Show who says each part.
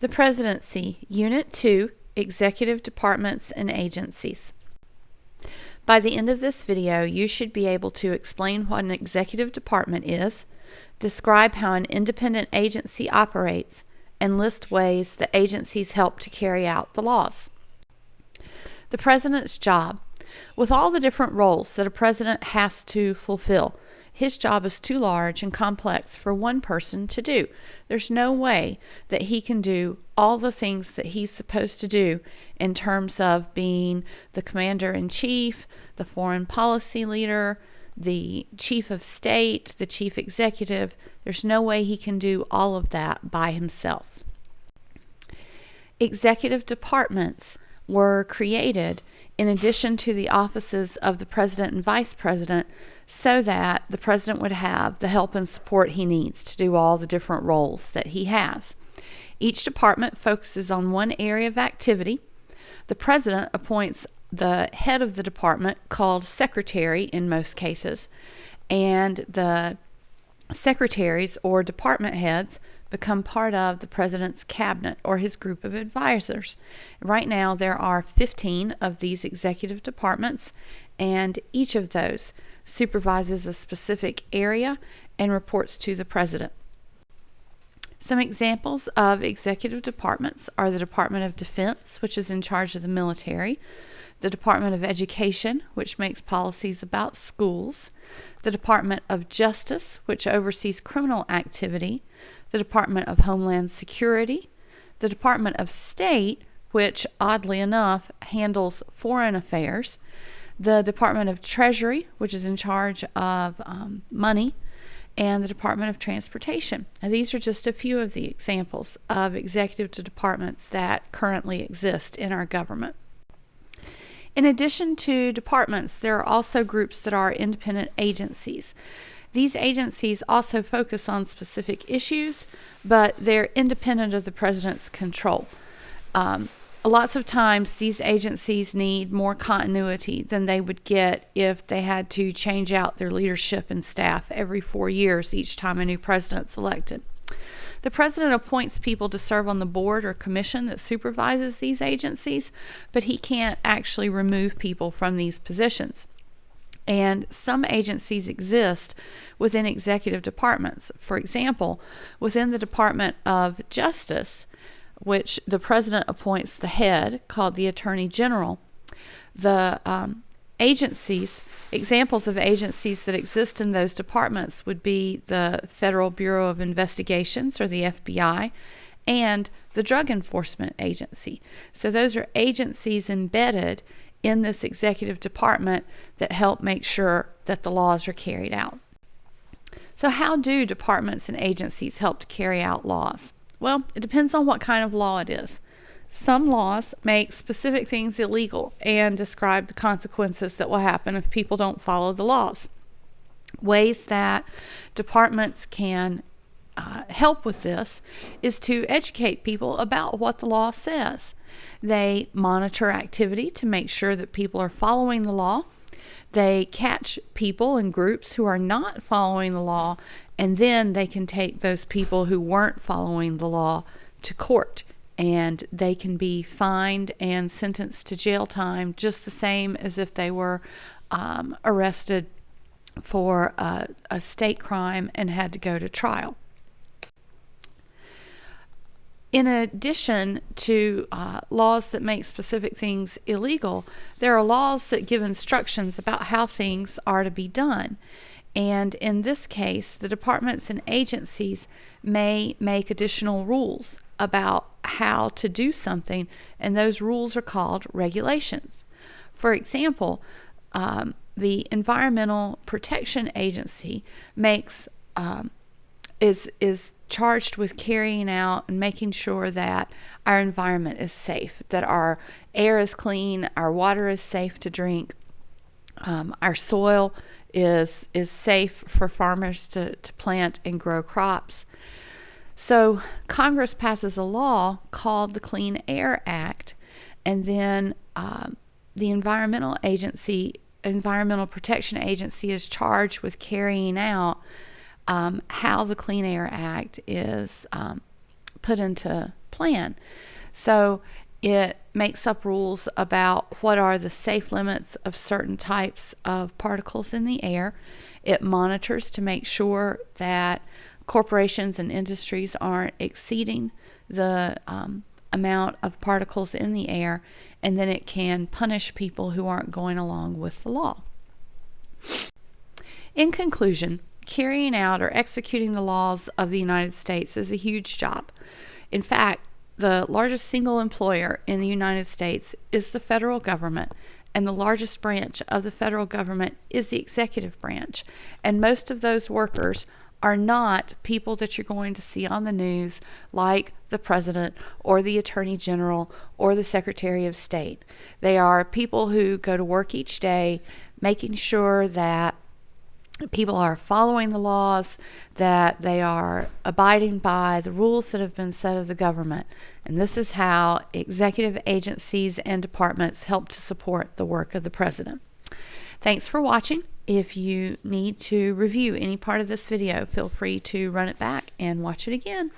Speaker 1: The Presidency, Unit 2, Executive Departments and Agencies. By the end of this video, you should be able to explain what an executive department is, describe how an independent agency operates, and list ways that agencies help to carry out the laws. The President's job. With all the different roles that a president has to fulfill, his job is too large and complex for one person to do. There's no way that he can do all the things that he's supposed to do in terms of being the commander-in-chief, the foreign policy leader, the chief of state, the chief executive. There's no way he can do all of that by himself. Executive departments were created in addition to the offices of the president and vice president, so that the president would have the help and support he needs to do all the different roles that he has. Each department focuses on one area of activity. The president appoints the head of the department, called secretary in most cases, and the secretaries or department heads become part of the president's cabinet or his group of advisors. Right now there are 15 of these executive departments, and each of those supervises a specific area and reports to the president. Some examples of executive departments are the Department of Defense, which is in charge of the military, the Department of Education, which makes policies about schools, the Department of Justice, which oversees criminal activity, the Department of Homeland Security, the Department of State, which oddly enough handles foreign affairs, the Department of Treasury, which is in charge of money, and the Department of Transportation. Now, these are just a few of the examples of executive departments that currently exist in our government. In addition to departments, there are also groups that are independent agencies. These agencies also focus on specific issues, but they're independent of the president's control. Lots of times these agencies need more continuity than they would get if they had to change out their leadership and staff every 4 years each time a new president's elected. The president appoints people to serve on the board or commission that supervises these agencies, but he can't actually remove people from these positions. And some agencies exist within executive departments. For example, within the Department of Justice, which the president appoints the head, called the Attorney General, the examples of agencies that exist in those departments would be the Federal Bureau of Investigations, or the FBI, and the Drug Enforcement Agency. So those are agencies embedded in this executive department that help make sure that the laws are carried out. So how do departments and agencies help to carry out laws? Well, it depends on what kind of law it is. Some laws make specific things illegal and describe the consequences that will happen if people don't follow the laws. Ways that departments can help with this is to educate people about what the law says. They monitor activity to make sure that people are following the law. They catch people and groups who are not following the law, and then they can take those people who weren't following the law to court, and they can be fined and sentenced to jail time just the same as if they were arrested for a state crime and had to go to trial. In addition to laws that make specific things illegal, there are laws that give instructions about how things are to be done. And in this case, the departments and agencies may make additional rules about how to do something, and those rules are called regulations. For example, the Environmental Protection Agency is charged with carrying out and making sure that our environment is safe, that our air is clean, our water is safe to drink, our soil is safe for farmers to plant and grow crops. So Congress passes a law called the Clean Air Act, and then the Environmental Protection Agency is charged with carrying out how the Clean Air Act is put into plan. So it makes up rules about what are the safe limits of certain types of particles in the air. It monitors to make sure that corporations and industries aren't exceeding the amount of particles in the air, and then it can punish people who aren't going along with the law. In conclusion, carrying out or executing the laws of the United States is a huge job. In fact, the largest single employer in the United States is the federal government, and the largest branch of the federal government is the executive branch. And most of those workers are not people that you're going to see on the news like the president or the attorney general or the secretary of state. They are people who go to work each day making sure that people are following the laws, that they are abiding by the rules that have been set of the government. And this is how executive agencies and departments help to support the work of the president. Thanks for watching. If you need to review any part of this video, feel free to run it back and watch it again.